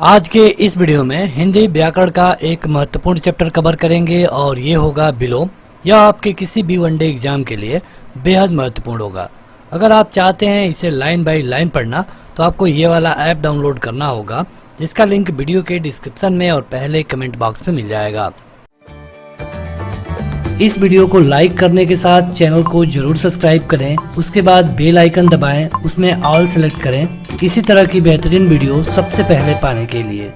आज के इस वीडियो में हिंदी व्याकरण का एक महत्वपूर्ण चैप्टर कवर करेंगे और ये होगा विलोम। यह आपके किसी भी वनडे एग्जाम के लिए बेहद महत्वपूर्ण होगा। अगर आप चाहते हैं इसे लाइन बाय लाइन पढ़ना तो आपको ये वाला ऐप डाउनलोड करना होगा, जिसका लिंक वीडियो के डिस्क्रिप्शन में और पहले कमेंट बॉक्स में मिल जाएगा। इस वीडियो को लाइक करने के साथ चैनल को जरूर सब्सक्राइब करें, उसके बाद बेल आइकन दबाएं, उसमें ऑल सेलेक्ट करें इसी तरह की बेहतरीन वीडियो सबसे पहले पाने के लिए।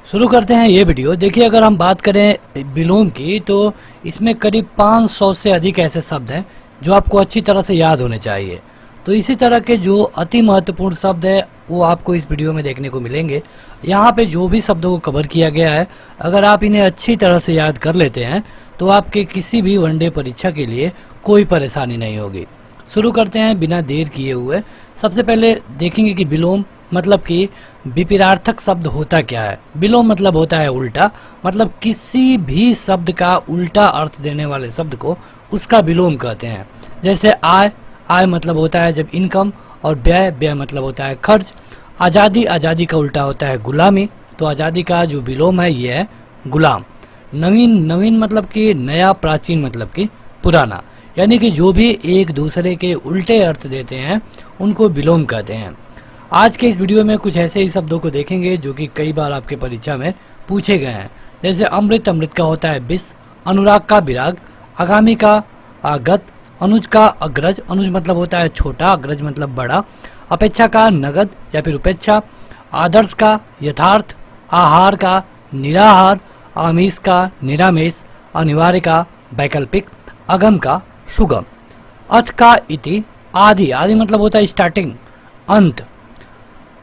शुरू करते हैं ये वीडियो। देखिए, अगर हम बात करें विलोम की तो इसमें करीब 500 से अधिक ऐसे शब्द हैं जो आपको अच्छी तरह से याद होने चाहिए। तो इसी तरह के जो अति महत्वपूर्ण शब्द है वो आपको इस वीडियो में देखने को मिलेंगे। यहाँ पे जो भी शब्दों को कवर किया गया है, अगर आप इन्हें अच्छी तरह से याद कर लेते हैं तो आपके किसी भी वनडे परीक्षा के लिए कोई परेशानी नहीं होगी। शुरू करते हैं बिना देर किए हुए। सबसे पहले देखेंगे कि विलोम मतलब कि विपरीतार्थक शब्द होता क्या है। विलोम मतलब होता है उल्टा, मतलब किसी भी शब्द का उल्टा अर्थ देने वाले शब्द को उसका विलोम कहते हैं। जैसे आय, आय मतलब होता है जब इनकम, और व्यय, व्यय मतलब होता है खर्च। आज़ादी, आज़ादी का उल्टा होता है गुलामी, तो आज़ादी का जो विलोम है ये है गुलाम। नवीन, नवीन मतलब कि नया, प्राचीन मतलब कि पुराना। यानी कि जो भी एक दूसरे के उल्टे अर्थ देते हैं उनको विलोम कहते हैं। आज के इस वीडियो में कुछ ऐसे ही शब्दों को देखेंगे जो कि कई बार आपके परीक्षा में पूछे गए हैं। जैसे अमृत, अमृत का होता है विष। अनुराग का विराग। आगामी का आगत। अनुज का अग्रज, अनुज मतलब होता है छोटा, अग्रज मतलब बड़ा। अपेक्षा का नगद या फिर उपेक्षा। आदर्श का यथार्थ। आहार का निराहार। आमिष का निरामिष। अनिवार्य का वैकल्पिक। अगम का सुगम। अथ का इति। आदि, आदि मतलब होता है स्टार्टिंग, अंत।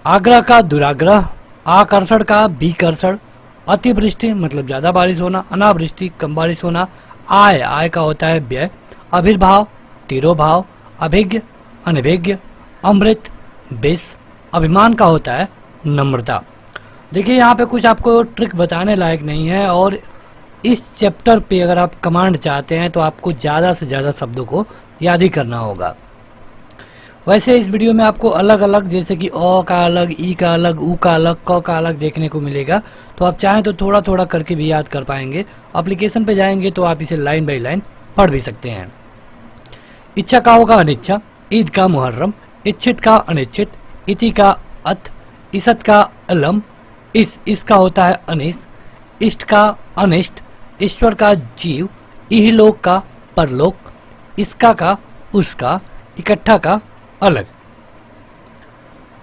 आग्रह का दुराग्रह। आकर्षण का विकर्षण। अतिवृष्टि मतलब ज्यादा बारिश होना। अनावृष्टि कम बारिश होना। आय, आय का होता है व्यय। अभिर्भाव, तिरोभाव। अभिज्ञ, अनभिज्ञ। अमृत, विष। अभिमान का होता है नम्रता। देखिए, यहाँ पे कुछ आपको ट्रिक बताने लायक नहीं है, और इस चैप्टर पे अगर आप कमांड चाहते हैं तो आपको ज़्यादा से ज़्यादा शब्दों को याद ही करना होगा। वैसे इस वीडियो में आपको अलग अलग, जैसे कि अ का अलग, ई का अलग, ऊ का अलग, क का अलग देखने को मिलेगा। तो आप चाहें तो थोड़ा थोड़ा करके भी याद कर पाएंगे। एप्लीकेशन पे जाएंगे तो आप इसे लाइन बाय लाइन पढ़ भी सकते हैं। इच्छा का होगा अनिच्छा। ईद का मुहर्रम। इच्छित का अनिच्छित। इति का अथ। इसत का अलम। इसका होता है अनिस। इष्ट का अनिष्ट। ईश्वर का जीव। इहलोक का परलोक। इसका का उसका। इकट्ठा का अलग।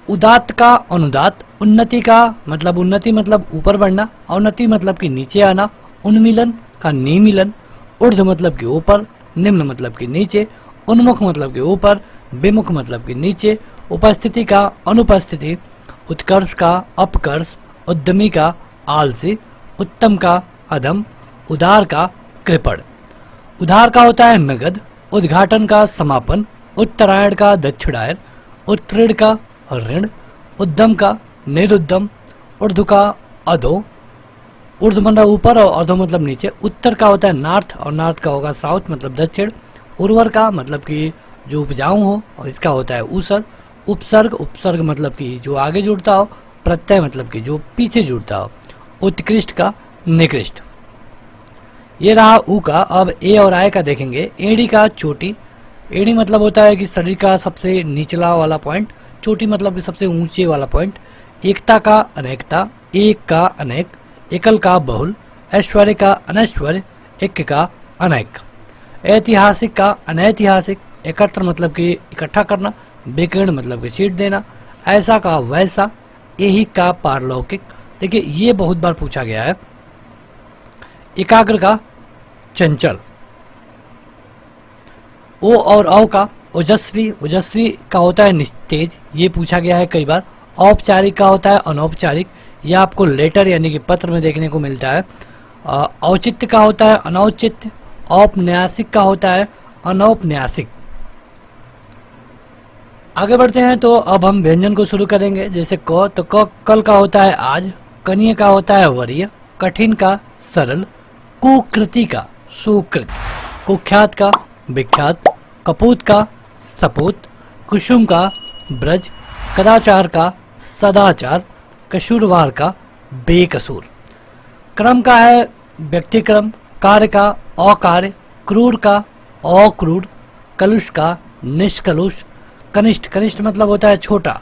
उदात्त का अनुदात। उन्नति का मतलब, उन्नति मतलब ऊपर बढ़ना। अवनति मतलब कि नीचे आना। उन्मिलन का निमिलन। ऊर्ध्व मतलब कि ऊपर। निम्न मतलब कि नीचे। उन्मुख मतलब कि ऊपर। विमुख मतलब कि नीचे। उपस्थिति का अनुपस्थिति। उत्कर्ष का अपकर्ष। उद्यमी का आलसी। उत्तम का अधम। उदार का कृपण। उधार का होता है नगद। उद्घाटन का समापन। उत्तरायण का दक्षिणायन। उत्तीर्ण का ऋण। उद्यम का निरुद्यम। ऊर्ध्व का अधो, ऊर्ध्व मतलब ऊपर और अधो मतलब नीचे। उत्तर का होता है नॉर्थ, और नॉर्थ का होगा साउथ मतलब दक्षिण। उर्वर का मतलब कि जो उपजाऊ हो, और इसका होता है ऊसर। उपसर्ग, उपसर्ग मतलब कि जो आगे जुड़ता हो। प्रत्यय मतलब कि जो पीछे जुड़ता हो। उत्कृष्ट का निकृष्ट। ये रहा ऊ का। अब ए और आय का देखेंगे। एड़ी का चोटी। एड़ी मतलब होता है कि शरीर का सबसे निचला वाला पॉइंट। चोटी मतलब कि सबसे ऊंचे वाला पॉइंट। एकता का अनेकता। एक का अनेक। एकल का बहुल। ऐश्वर्य का अनैश्वर्य। एक का अनेक। ऐतिहासिक का अनैतिहासिक। एकत्र मतलब कि इकट्ठा करना। विकीर्ण मतलब कि सीट देना। ऐसा का वैसा। यही का पारलौकिक। देखिए, ये बहुत बार पूछा गया है। एकाग्र का चंचल। ओ और औ का ओजस्वी। ओजस्वी का होता है निस्तेज, ये पूछा गया है कई बार। औपचारिक का होता है अनौपचारिक, यह आपको लेटर यानी कि पत्र में देखने को मिलता है। औचित्य का होता है अनौचित्य। औपन्यासिक का होता है अनौपन्यासिक। आगे बढ़ते हैं तो अब हम व्यंजन को शुरू करेंगे। जैसे क, तो क कल का होता है आज। कनीय का होता है वरीय। कठिन का सरल। कुकृति का सुकृत। कुख्यात का विख्यात। कपूत का सपूत। कुसुम का ब्रज। कदाचार का सदाचार। कसूरवार का बेकसूर। क्रम का है व्यक्ति क्रम, कार्य का अकार्य, क्रूर का अक्रूर, कलुष का निष्कलुष, कनिष्ठ, कनिष्ठ मतलब होता है छोटा,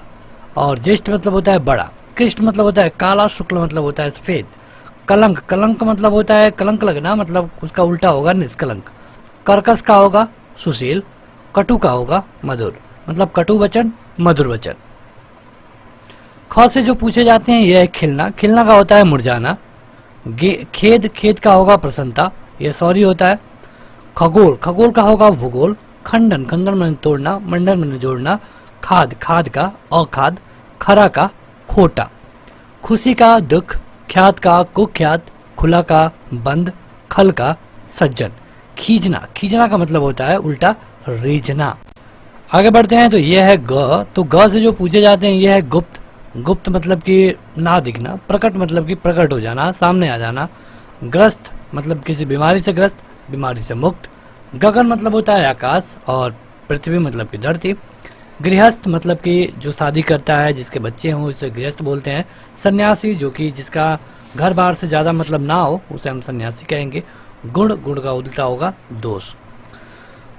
और ज्येष्ठ मतलब होता है बड़ा, कृष्ण मतलब होता है काला, शुक्ल मतलब होता है सफेद, कलंक, कलंक मतलब होता है कलंक लगना, मतलब उसका उल्टा होगा निष्कलंक, कर्कश का होगा सुशील, कटु का होगा मधुर, मतलब कटु वचन मधुर वचन। ख से जो पूछे जाते हैं यह है खिलना, खिलना का होता है मुरझाना, खेद, खेद का होगा प्रसन्नता, यह सॉरी होता है। खगोल, खगोल का होगा भूगोल, खंडन, खंडन में तोड़ना, मंडन में जोड़ना, खाद, खाद का अखाद, खरा का खोटा, खुशी का दुख, ख्यात का कुख्यात, खुला का बंद, खल का सज्जन। खींचना, खींचना का मतलब होता है उल्टा रीझना। आगे बढ़ते हैं तो यह है ग, तो ग से जो पूछे जाते हैं यह है गुप्त, गुप्त मतलब कि ना दिखना, प्रकट मतलब कि प्रकट हो जाना, सामने आ जाना, ग्रस्त मतलब किसी बीमारी से ग्रस्त, बीमारी से मुक्त, गगन मतलब होता है आकाश, और पृथ्वी मतलब कि धरती, गृहस्थ मतलब कि जो शादी करता है जिसके बच्चे हों उसे गृहस्थ बोलते हैं, सन्यासी जो कि जिसका घर बार से ज़्यादा मतलब ना हो उसे हम सन्यासी कहेंगे, गुण, गुण का उल्टा होगा दोष,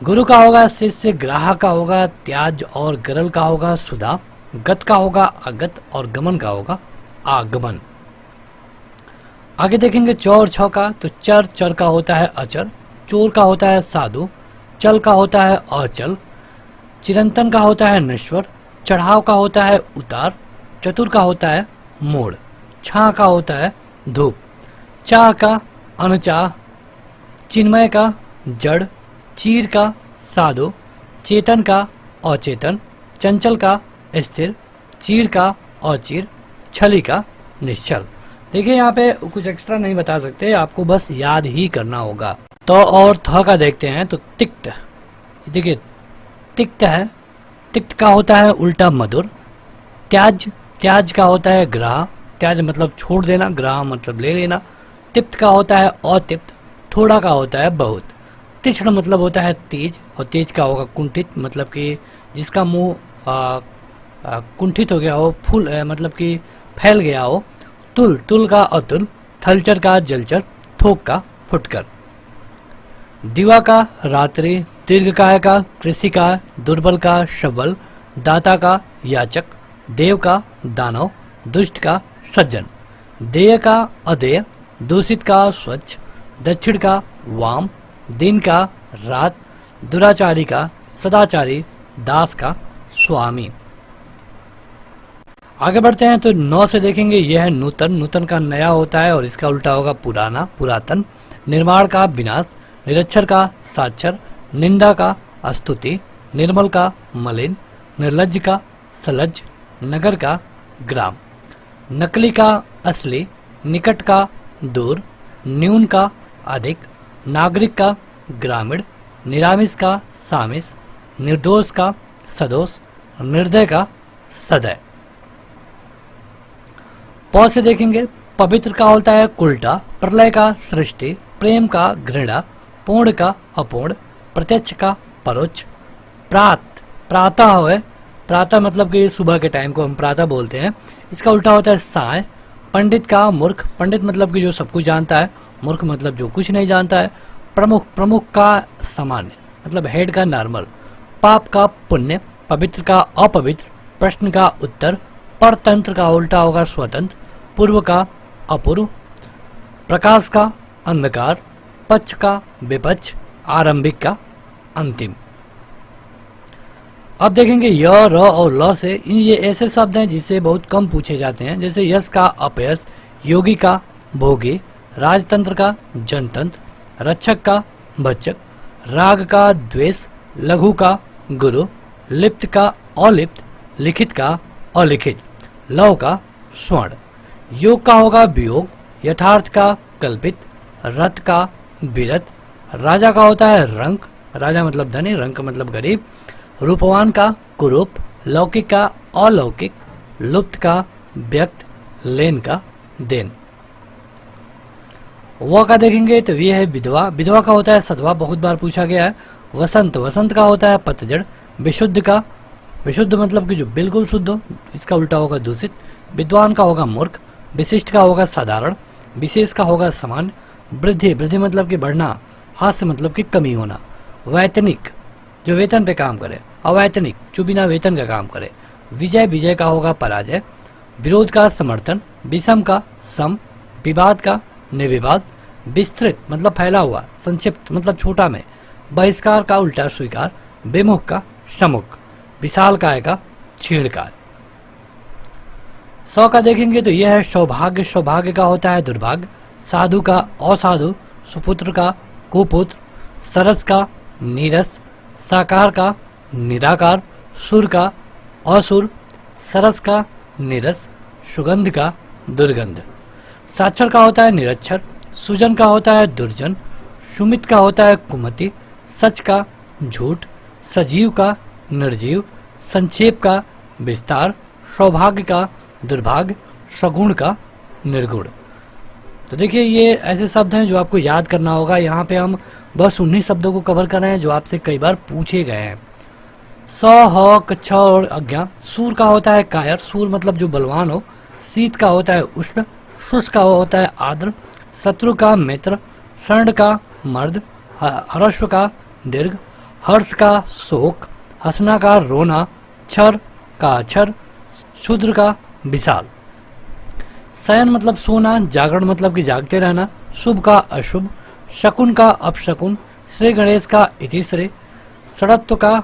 गुरु का होगा शिष्य, ग्राह का होगा त्याज, और गरल का होगा सुधा, गत का होगा अगत, और गमन का होगा आगमन। आगे देखेंगे चौ और छ का, तो चर, चर का होता है अचर, चोर का होता है साधु, चल का होता है अचल, चिरंतन का होता है नश्वर, चढ़ाव का होता है उतार, चतुर का होता है मोड़, छा का होता है धूप, चाह का अनचाह, चिन्मय का जड़, चीर का साधु, चेतन का अचेतन, चंचल का स्थिर, चीर का अचीर, छली का निश्चल। देखिए यहाँ पे कुछ एक्स्ट्रा नहीं बता सकते, आपको बस याद ही करना होगा। तो और थ का देखते हैं तो तिक्त, देखिए तिक्त है, तिक्त का होता है उल्टा मधुर, त्याज, त्याज का होता है ग्राह, त्याज मतलब छोड़ देना, ग्राह मतलब ले लेना, तिप्त का होता है अतिप्त, थोड़ा का होता है बहुत, तीक्ष्ण मतलब होता है तेज, और तेज का होगा कुंठित मतलब कि जिसका मुंह कुंठित हो गया हो, फूल मतलब कि फैल गया हो, तुल, तुल का अतुल, थलचर का जलचर, थोक का फुटकर, दिवा का रात्रि, दीर्घकाय का कृषि का, दुर्बल का शबल, दाता का याचक, देव का दानव, दुष्ट का सज्जन, देय का अदेय, दूषित का स्वच्छ, दक्षिण का वाम, दिन का रात, दुराचारी का सदाचारी, दास का स्वामी। आगे बढ़ते हैं तो 9 से देखेंगे यह है नूतन, नूतन का नया होता है और इसका उल्टा होगा पुराना, पुरातन, निर्माण का विनाश, निरक्षर का साक्षर, निंदा का स्तुति, निर्मल का मलिन, निर्लज्ज का सलज्ज, नगर का ग्राम, नकली का असली, निकट का दूर, न्यून का अधिक, नागरिक का ग्रामीण, निरामिष का सामिस, निर्दोष का सदोष, निर्दय का सदय। पौ से देखेंगे पवित्र का होता है उल्टा, प्रलय का सृष्टि, प्रेम का घृणा, पूर्ण का अपूर्ण, प्रत्यक्ष का परोक्ष, प्रात, प्रातः है, प्रातः मतलब कि सुबह के टाइम को हम प्रातः बोलते हैं, इसका उल्टा होता है साय, पंडित का मूर्ख, पंडित मतलब कि जो सब कुछ जानता है, मूर्ख मतलब जो कुछ नहीं जानता है, प्रमुख, प्रमुख का सामान्य मतलब हेड का नॉर्मल, पाप का पुण्य, पवित्र का अपवित्र, प्रश्न का उत्तर, परतंत्र का उल्टा होगा स्वतंत्र, पूर्व का अपूर्व, प्रकाश का अंधकार, पक्ष का विपक्ष, आरंभिक का अंतिम। अब देखेंगे य, र और ल से, ये ऐसे शब्द हैं जिससे बहुत कम पूछे जाते हैं, जैसे यश का अपयश, योगी का भोगी, राजतंत्र का जनतंत्र, रक्षक का भक्षक, राग का द्वेष, लघु का गुरु, लिप्त का अलिप्त, लिखित का अलिखित, लव का स्वर्ण, योग का होगा वियोग, यथार्थ का कल्पित, रथ का विरत, राजा का होता है रंक, राजा मतलब धनी, रंक मतलब गरीब, रूपवान का कुरूप, लौकिक का अलौकिक, लुप्त का व्यक्त, लेन का देन। व का देखेंगे तो ये है विधवा, विधवा का होता है सधवा, बहुत बार पूछा गया है, वसंत, वसंत का होता है पतझड़, विशुद्ध का, विशुद्ध मतलब कि जो बिल्कुल शुद्ध हो, इसका उल्टा होगा दूषित, विद्वान का होगा मूर्ख, विशिष्ट का होगा साधारण, विशेष का होगा सामान्य, वृद्धि, वृद्धि मतलब कि बढ़ना, हास्य मतलब कि कमी होना, वैतनिक जो वेतन पे काम करे, अवैतनिक जो बिना वेतन का काम करे, विजय, विजय का होगा पराजय, विरोध का समर्थन, विषम का सम, विवाद का निर्विवाद, विस्तृत मतलब फैला हुआ, संक्षिप्त मतलब छोटा में, बहिष्कार का उल्टा स्वीकार, विमुख का सम्मुख, विशालकाय का छीणकाय। 100 का देखेंगे तो यह है सौभाग्य, सौभाग्य का होता है दुर्भाग्य, साधु का असाधु, सुपुत्र का कुपुत्र, सरस का नीरस, साकार का निराकार, सुर का असुर, सरस का नीरस, सुगंध का दुर्गंध, साक्षर का होता है निरक्षर, सुजन का होता है दुर्जन, सुमित का होता है कुमति, सच का झूठ, सजीव का निर्जीव, संक्षेप का विस्तार, सौभाग्य का दुर्भाग्य, सगुण का निर्गुण। तो देखिए ये ऐसे शब्द हैं जो आपको याद करना होगा। यहाँ पे हम बस उन्हीं शब्दों को कवर कर रहे हैं जो आपसे कई बार पूछे गए हैं। स, ह, कच्छ और अज्ञा। सूर का होता है कायर, सूर मतलब जो बलवान हो, शीत का होता है उष्ण, शुष्क का होता है आर्द्र, शत्रु का मित्र, शर्ण का मर्द, हर्ष का दीर्घ, हर्ष का शोक, हंसना का रोना, क्षर का अक्षर, शूद्र का विशाल। शयन मतलब सोना, जागरण मतलब कि जागते रहना, शुभ का अशुभ, शकुन का अपशकुन, श्री गणेश का इतिश्री, षड़त्व का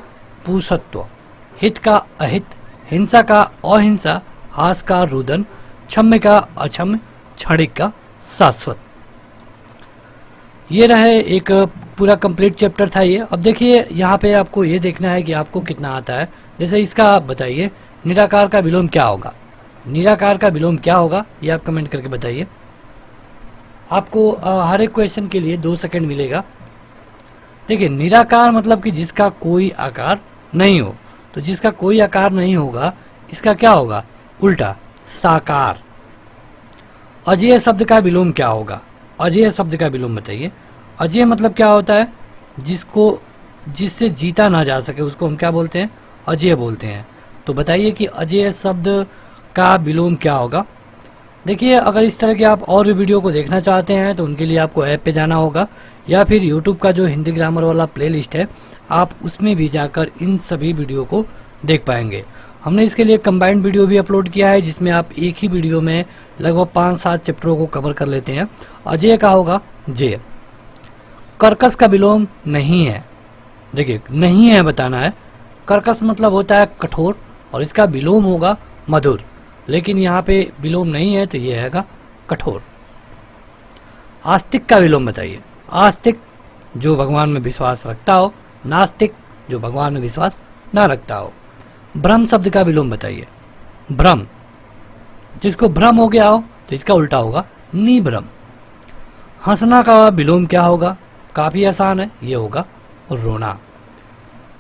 पूषत्व, हित का अहित, हिंसा का अहिंसा, हास का रुदन, क्षम्य का अक्षम्य, क्षणिक का शाश्वत। ये रहे एक पूरा कंप्लीट चैप्टर था ये। अब देखिए यहाँ पे आपको ये देखना है कि आपको कितना आता है। जैसे इसका आप बताइए निराकार का विलोम क्या होगा, निराकार का विलोम क्या होगा ये आप कमेंट करके बताइए। आपको हर एक क्वेश्चन के लिए 2 सेकंड मिलेगा। देखिए निराकार मतलब कि जिसका कोई आकार नहीं हो, तो जिसका कोई आकार नहीं होगा इसका क्या होगा उल्टा साकार। अजेय शब्द का विलोम क्या होगा, अजेय शब्द का विलोम बताइए। अजेय मतलब क्या होता है, जिससे जीता ना जा सके उसको हम क्या बोलते हैं, अजेय बोलते हैं। तो बताइए कि अजेय शब्द का विलोम क्या होगा। देखिए अगर इस तरह के आप और भी वीडियो को देखना चाहते हैं तो उनके लिए आपको ऐप पे जाना होगा या फिर यूट्यूब का जो हिंदी ग्रामर वाला प्लेलिस्ट है आप उसमें भी जाकर इन सभी वीडियो को देख पाएंगे। हमने इसके लिए कंबाइंड वीडियो भी अपलोड किया है जिसमें आप एक ही वीडियो में लगभग 5-7 चैप्टरों को कवर कर लेते हैं। अजेय का होगा जेय। कर्कश का विलोम नहीं है, देखिए नहीं है बताना है। कर्कश मतलब होता है कठोर और इसका विलोम होगा मधुर, लेकिन यहाँ पे विलोम नहीं है तो ये हैगा कठोर। आस्तिक का विलोम बताइए। आस्तिक जो भगवान में विश्वास रखता हो, नास्तिक जो भगवान में विश्वास ना रखता हो। भ्रम शब्द का विलोम बताइए। भ्रम जिसको भ्रम हो गया हो तो इसका उल्टा होगा निभ्रम। हंसना का विलोम क्या होगा, काफी आसान है, ये होगा रोना।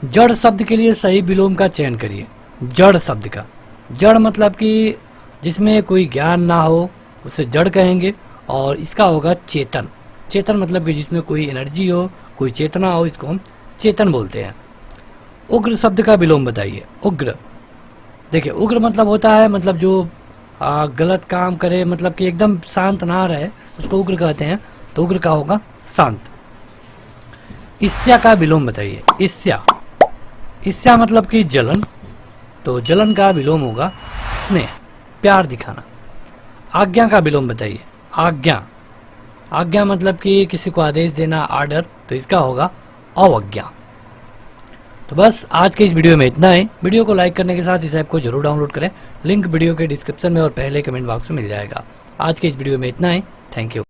जड़ शब्द के लिए सही विलोम का चयन करिए। जड़ शब्द का, जड़ मतलब कि जिसमें कोई ज्ञान ना हो उसे जड़ कहेंगे और इसका होगा चेतन। चेतन मतलब कि जिसमें कोई एनर्जी हो, कोई चेतना हो, इसको हम चेतन बोलते हैं। उग्र शब्द का विलोम बताइए। उग्र, देखिए उग्र मतलब होता है मतलब जो गलत काम करे, मतलब कि एकदम शांत ना रहे उसको उग्र कहते हैं, तो उग्र का होगा शांत। ईर्ष्या का विलोम बताइए। ईर्ष्या, ईर्ष्या मतलब कि जलन, तो जलन का विलोम होगा स्नेह, प्यार दिखाना। आज्ञा का विलोम बताइए। आज्ञा, आज्ञा मतलब कि किसी को आदेश देना, आर्डर, तो इसका होगा अवज्ञा। तो बस आज के इस वीडियो में इतना ही। वीडियो को लाइक करने के साथ इस ऐप को जरूर डाउनलोड करें, लिंक वीडियो के डिस्क्रिप्शन में और पहले कमेंट बॉक्स में मिल जाएगा। आज के इस वीडियो में इतना ही, थैंक यू।